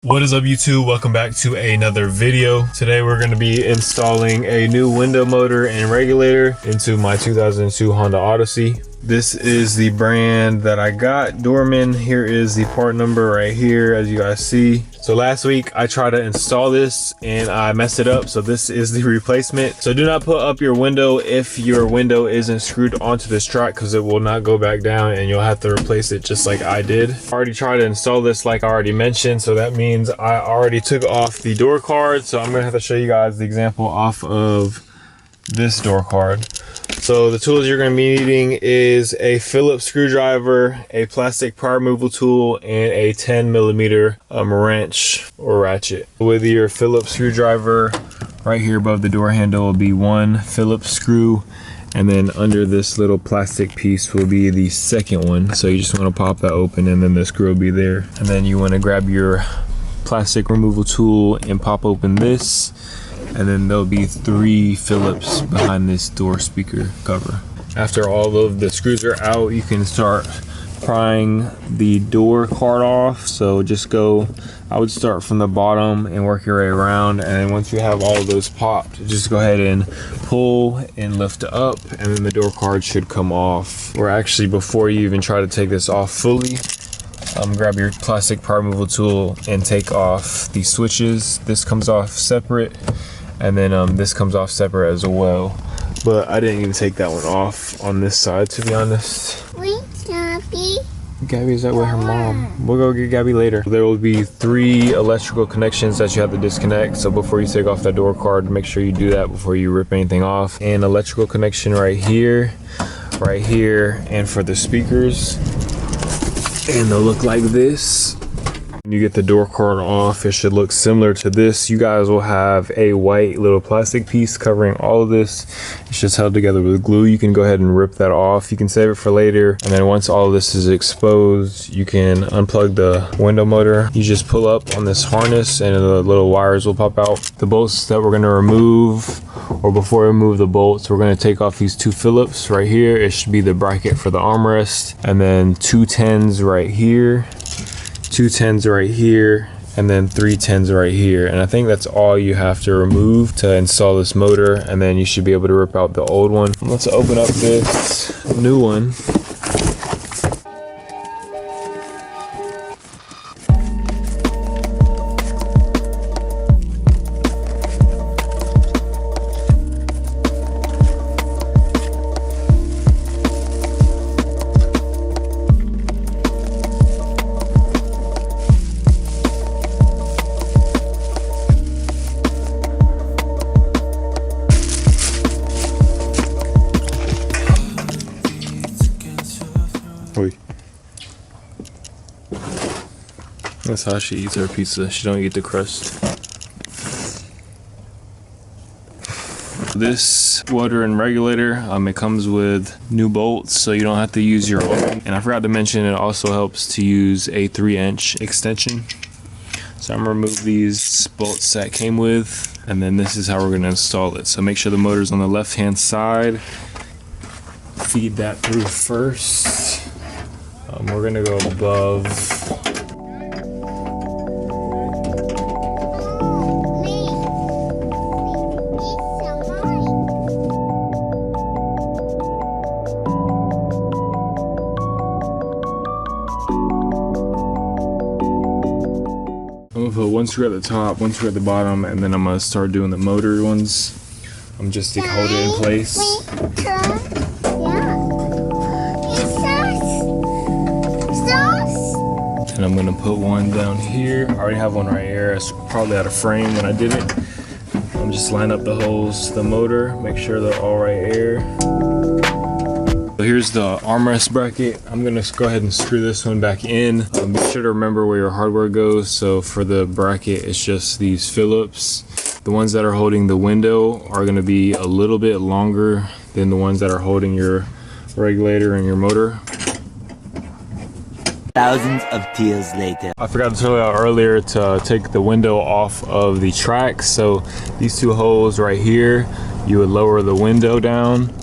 What is up, YouTube? Welcome back to another video. Today we're going to be installing a new window motor and regulator into my 2002 Honda Odyssey. This is the brand that I got, Dorman. Here is the part number right here, as you guys see. So last week I tried to install this and I messed it up, so this is the replacement. So do not put up your window if your window isn't screwed onto this track, because it will not go back down and you'll have to replace it just like I did. I already tried to install this like I already mentioned, so that means I already took off the door card. So I'm gonna have to show you guys the example off of this door card. So the tools you're going to be needing is a Phillips screwdriver, a plastic pry removal tool, and a 10mm wrench or ratchet. With your Phillips screwdriver, right here above the door handle will be one Phillips screw, and then under this little plastic piece will be the second one. So you just want to pop that open and then the screw will be there. And then you want to grab your plastic removal tool and pop open this. And then there'll be 3 Phillips behind this door speaker cover. After all of the screws are out, you can start prying the door card off. So just go, I would start from the bottom and work your way around. And then once you have all of those popped, just go ahead and pull and lift it up, and then the door card should come off. Or actually, before you even try to take this off fully, grab your plastic pry removal tool and take off the switches. This comes off separate, and then this comes off separate as well. But I didn't even take that one off on this side, to be honest. Where's Gabby? Gabby's out with her mom. We'll go get Gabby later. There will be 3 electrical connections that you have to disconnect. So before you take off that door card, make sure you do that before you rip anything off. And electrical connection right here, and for the speakers. And they'll look like this. When you get the door card off, it should look similar to this. You guys will have a white little plastic piece covering all of this. It's just held together with glue. You can go ahead and rip that off. You can save it for later. And then once all of this is exposed, you can unplug the window motor. You just pull up on this harness and the little wires will pop out. The bolts that we're gonna remove, or before we remove the bolts, we're gonna take off these 2 Phillips right here. It should be the bracket for the armrest. And then 2 10s right here. 2 10s right here, and then 3 10s right here. And I think that's all you have to remove to install this motor, and then you should be able to rip out the old one. Let's open up this new one. That's how she eats her pizza. She don't eat the crust. This water and regulator, it comes with new bolts, so you don't have to use your own. And I forgot to mention, it also helps to use a 3-inch extension. So I'm gonna remove these bolts that came with, and then this is how we're gonna install it. So make sure the motor's on the left-hand side. Feed that through first. We're gonna go above. I'm gonna put 1 screw at the top, 1 screw at the bottom, and then I'm gonna start doing the motor ones. I'm just to hold it in place. And I'm gonna put one down here. I already have one right here. It's probably out of frame when I did it. I'm just line up the holes to the motor, make sure they're all right here. So here's the armrest bracket. I'm gonna go ahead and screw this one back in. Be sure to remember where your hardware goes. So for the bracket, it's just these Phillips. The ones that are holding the window are gonna be a little bit longer than the ones that are holding your regulator and your motor. Thousands of tears later. I forgot to tell you earlier to take the window off of the track. So these 2 holes right here, you would lower the window down.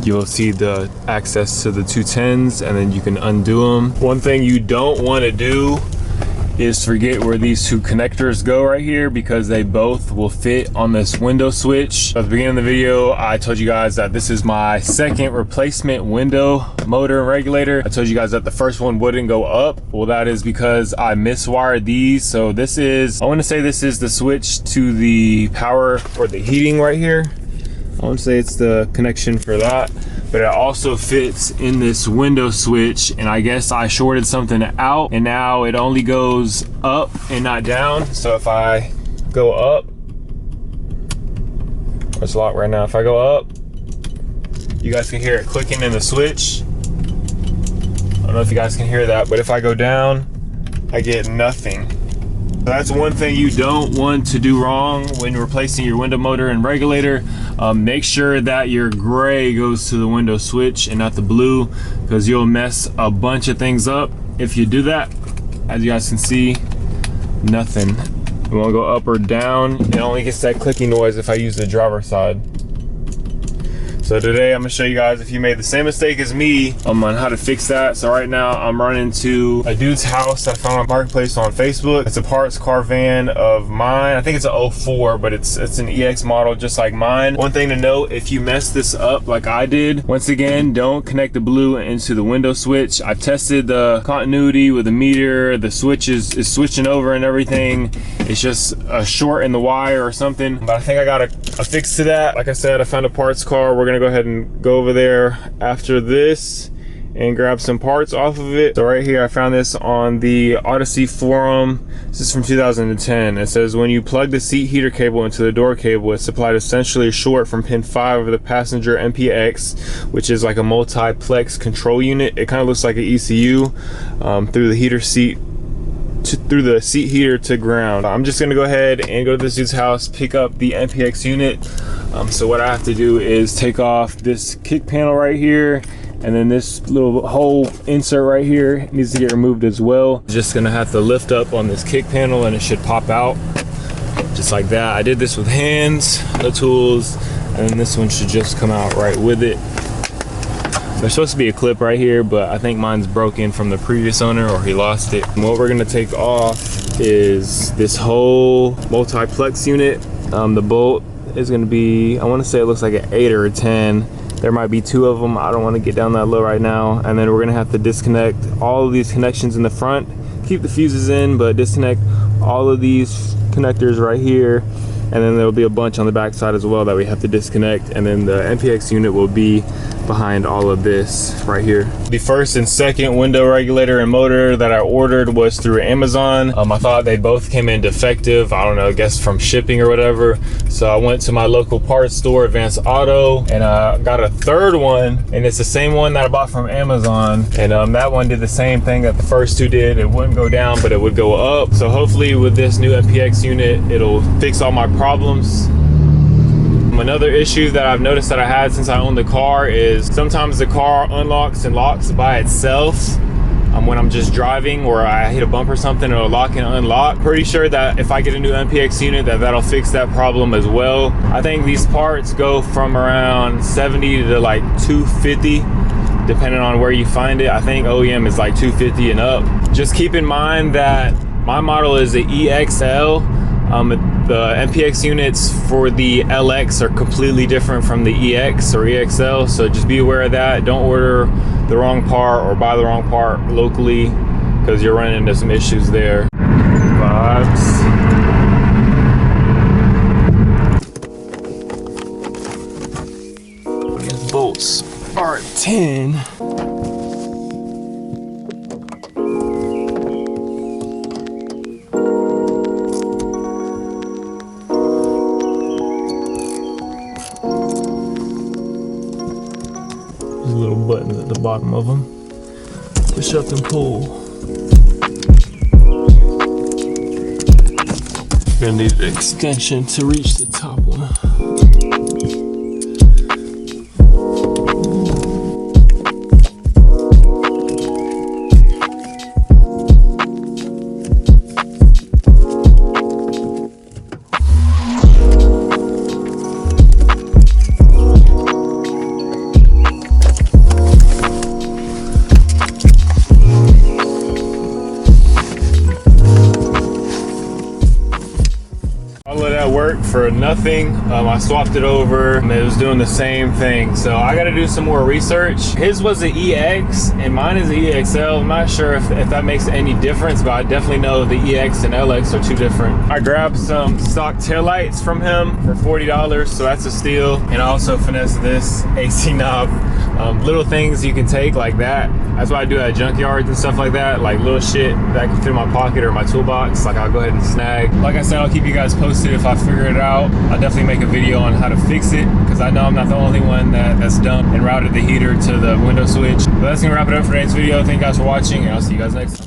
You'll see the access to the 210s, and then you can undo them. One thing you don't want to do is forget where these two connectors go right here, because they both will fit on this window switch. At the beginning of the video, I told you guys that this is my second replacement window motor and regulator. I told you guys that the first one wouldn't go up. Well, that is because I miswired these. So this is, I want to say this is the switch to the power for the heating right here. I want to say it's the connection for that, but it also fits in this window switch, and I guess I shorted something out and now it only goes up and not down. So if I go up, it's locked right now. If I go up, you guys can hear it clicking in the switch. I don't know if you guys can hear that, but if I go down, I get nothing. That's one thing you don't want to do wrong when replacing your window motor and regulator. Make sure that your gray goes to the window switch and not the blue, because you'll mess a bunch of things up if you do that. As you guys can see, nothing. You want to go up or down, it only gets that clicking noise if I use the driver side. So today I'm gonna show you guys, if you made the same mistake as me, on how to fix that. So right now I'm running to a dude's house I found on Marketplace on Facebook. It's a parts car van of mine. I think it's an 04, but it's an EX model just like mine. One thing to note, if you mess this up like I did, once again, don't connect the blue into the window switch. I tested the continuity with the meter. The switch is switching over and everything. It's just a short in the wire or something. But I think I got a fix to that. Like I said, I found a parts car. We're gonna go ahead and go over there after this and grab some parts off of it. So right here, I found this on the Odyssey forum. This is from 2010. It says, when you plug the seat heater cable into the door cable, it's supplied essentially short from pin 5 of the passenger MPX, which is like a multiplex control unit. It kind of looks like an ECU through the heater seat through the seat heater to ground. I'm just gonna go ahead and go to this dude's house, pick up the MPX unit. So what I have to do is take off this kick panel right here, and then this little hole insert right here needs to get removed as well. Just gonna have to lift up on this kick panel and it should pop out just like that. I did this with hands, no tools, and then this one should just come out right with it. There's supposed to be a clip right here, but I think mine's broken from the previous owner, or he lost it. And what we're gonna take off is this whole multiplex unit. The bolt is gonna be, I wanna say it looks like an 8 or a 10. There might be 2 of them. I don't wanna get down that low right now. And then we're gonna have to disconnect all of these connections in the front. Keep the fuses in, but disconnect all of these connectors right here. And then there'll be a bunch on the back side as well that we have to disconnect. And then the MPX unit will be behind all of this right here. The first and second window regulator and motor that I ordered was through Amazon. I thought they both came in defective. I don't know, I guess from shipping or whatever. So I went to my local parts store, Advanced Auto, and I got a third one, and it's the same one that I bought from Amazon. And that one did the same thing that the first two did. It wouldn't go down, but it would go up. So hopefully with this new MPX unit, it'll fix all my problems. Another issue that I've noticed that I had since I owned the car is sometimes the car unlocks and locks by itself when I'm just driving, or I hit a bump or something, it'll lock and unlock. Pretty sure that if I get a new MPX unit that'll fix that problem as well. I think these parts go from around 70 to like 250 depending on where you find it. I think OEM is like 250 and up. Just keep in mind that my model is the EXL. The MPX units for the LX are completely different from the EX or EXL, so just be aware of that. Don't order the wrong part or buy the wrong part locally, because you're running into some issues there. Vibes. These bolts are 10. Little buttons at the bottom of them. Push up and pull. You're gonna need an extension to reach the top one. that worked for nothing. I swapped it over and it was doing the same thing. So I got to do some more research. His was the EX and mine is the EXL. I'm not sure if that makes any difference, but I definitely know the EX and LX are two different. I grabbed some stock taillights from him for $40, so that's a steal. And I also finessed this AC knob. Little things you can take like that. That's why I do at junkyards and stuff like that, like little shit that can fit in my pocket or my toolbox, like I'll go ahead and snag. Like I said, I'll keep you guys posted if I figure it out. I'll definitely make a video on how to fix it, because I know I'm not the only one that's done and routed the heater to the window switch. But that's gonna wrap it up for today's video. Thank you guys for watching, and I'll see you guys next time.